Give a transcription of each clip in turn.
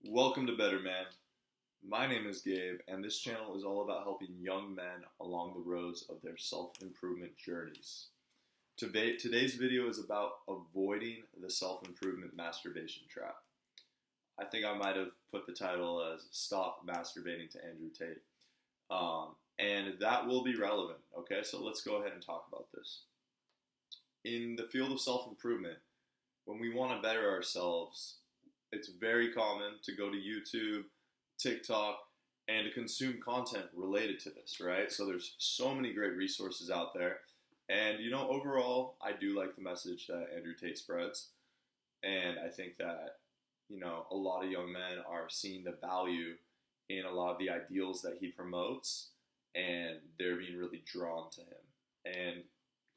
Welcome to Better Man. My name is Gabe, and this channel is all about helping young men along the roads of their self-improvement journeys. Today's video is about avoiding the self-improvement masturbation trap. I think I might have put the title as Stop Masturbating to Andrew Tate. And that will be relevant, okay? So let's go ahead and talk about this. In the field of self-improvement, when we want to better ourselves, it's very common to go to YouTube, TikTok, and to consume content related to this, right? So there's so many great resources out there. And, overall, I do like the message that Andrew Tate spreads. And I think that, a lot of young men are seeing the value in a lot of the ideals that he promotes, and they're being really drawn to him. And,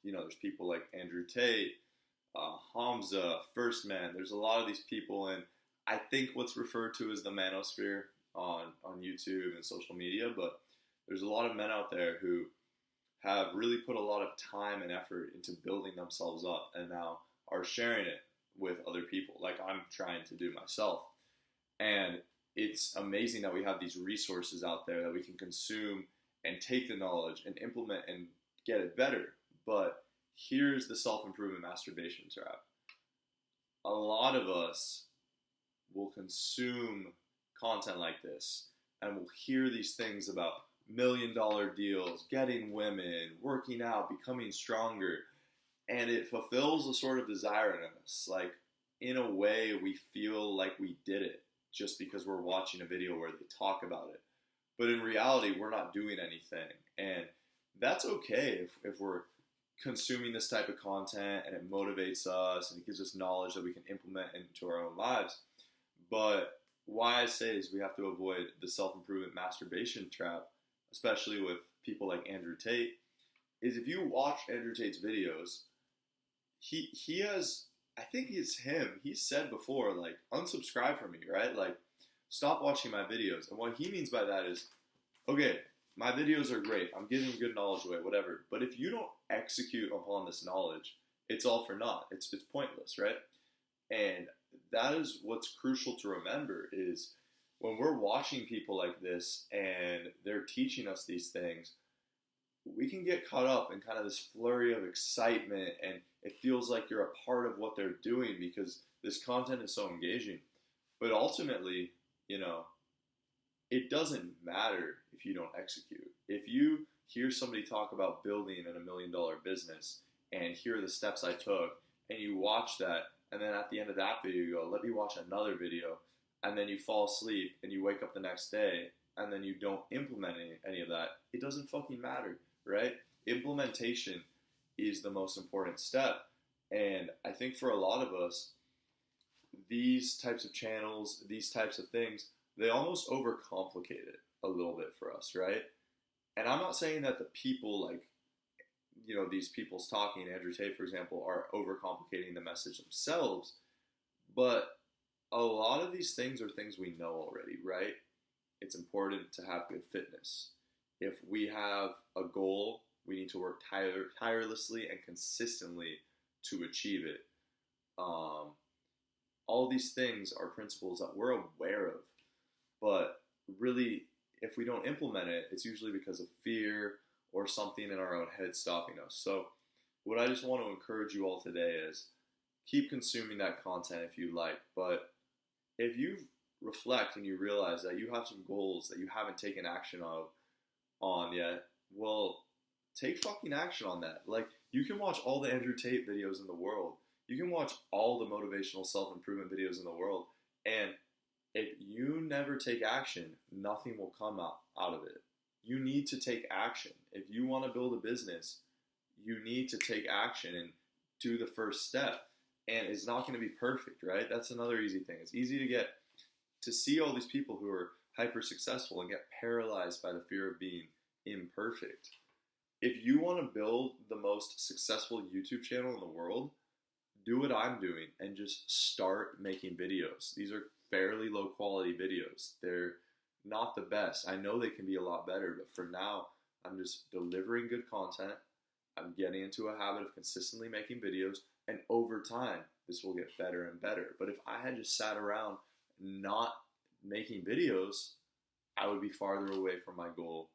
there's people like Andrew Tate, Hamza, First Man. There's a lot of these people, and I think what's referred to as the manosphere on YouTube and social media, but there's a lot of men out there who have really put a lot of time and effort into building themselves up and now are sharing it with other people, like I'm trying to do myself. And it's amazing that we have these resources out there that we can consume and take the knowledge and implement and get it better. But here's the self-improvement masturbation trap. A lot of us will consume content like this and we'll hear these things about $1 million deals, getting women, working out, becoming stronger, and it fulfills a sort of desire in us. Like, in a way, we feel like we did it just because we're watching a video where they talk about it. But in reality, we're not doing anything. And that's okay if we're consuming this type of content and it motivates us and it gives us knowledge that we can implement into our own lives. But why I say is we have to avoid the self-improvement masturbation trap, especially with people like Andrew Tate, is if you watch Andrew Tate's videos, he has, I think it's him, he said before, like, unsubscribe from me, right? Like, stop watching my videos. And what he means by that is, okay, my videos are great, I'm giving good knowledge away, whatever, but if you don't execute upon this knowledge, it's all for naught. It's pointless, right? And that is what's crucial to remember is when we're watching people like this and they're teaching us these things, we can get caught up in kind of this flurry of excitement and it feels like you're a part of what they're doing because this content is so engaging. But ultimately, it doesn't matter if you don't execute. If you hear somebody talk about building an $1 million business and here are the steps I took, and you watch that, and then at the end of that video you go, let me watch another video, and then you fall asleep and you wake up the next day and then you don't implement any of that, it doesn't fucking matter, right? Implementation is the most important step. And I think for a lot of us, these types of channels, these types of things, they almost overcomplicate it a little bit for us, right? And I'm not saying that the people like, these people's talking, Andrew Tate, for example, are overcomplicating the message themselves, but a lot of these things are things we know already, right? It's important to have good fitness. If we have a goal, we need to work tirelessly and consistently to achieve it. All these things are principles that we're aware of, but really, if we don't implement it, it's usually because of fear or something in our own head stopping us. So what I just want to encourage you all today is keep consuming that content if you like, but if you reflect and you realize that you have some goals that you haven't taken action on yet, well, take fucking action on that. Like, you can watch all the Andrew Tate videos in the world. You can watch all the motivational self-improvement videos in the world, and if you never take action, nothing will come out of it. You need to take action. If you want to build a business, you need to take action and do the first step. And it's not going to be perfect, right? That's another easy thing. It's easy to see all these people who are hyper successful and get paralyzed by the fear of being imperfect. If you want to build the most successful YouTube channel in the world, do what I'm doing and just start making videos. These are fairly low quality videos. They're not the best. I know they can be a lot better, but for now, I'm just delivering good content. I'm getting into a habit of consistently making videos, and over time, this will get better and better. But if I had just sat around not making videos, I would be farther away from my goal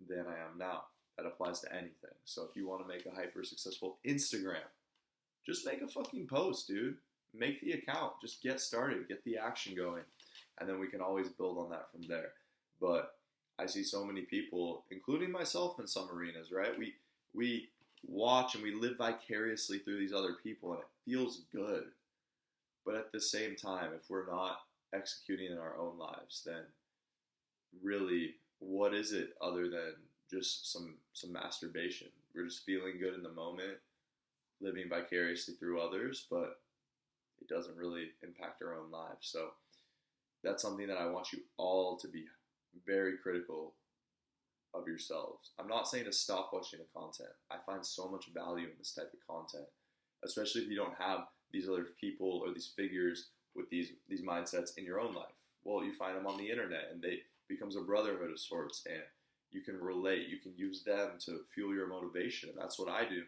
than I am now. That applies to anything. So if you want to make a hyper successful Instagram, just make a fucking post, dude. Make the account. Just get started. Get the action going. And then we can always build on that from there. But I see so many people, including myself in some arenas, right? We watch and we live vicariously through these other people, and it feels good. But at the same time, if we're not executing in our own lives, then really, what is it other than just some masturbation? We're just feeling good in the moment, living vicariously through others, but it doesn't really impact our own lives. So that's something that I want you all to be very critical of yourselves. I'm not saying to stop watching the content. I find so much value in this type of content, especially if you don't have these other people or these figures with these mindsets in your own life. Well, you find them on the internet, and they becomes a brotherhood of sorts, and you can relate. You can use them to fuel your motivation, and that's what I do.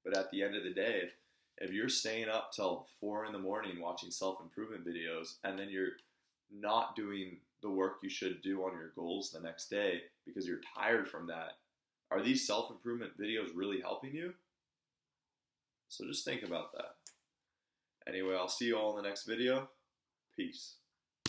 But at the end of the day, if you're staying up till 4 in the morning watching self-improvement videos, and then you're not doing the work you should do on your goals the next day because you're tired from that, are these self-improvement videos really helping you? So just think about that. Anyway, I'll see you all in the next video. Peace.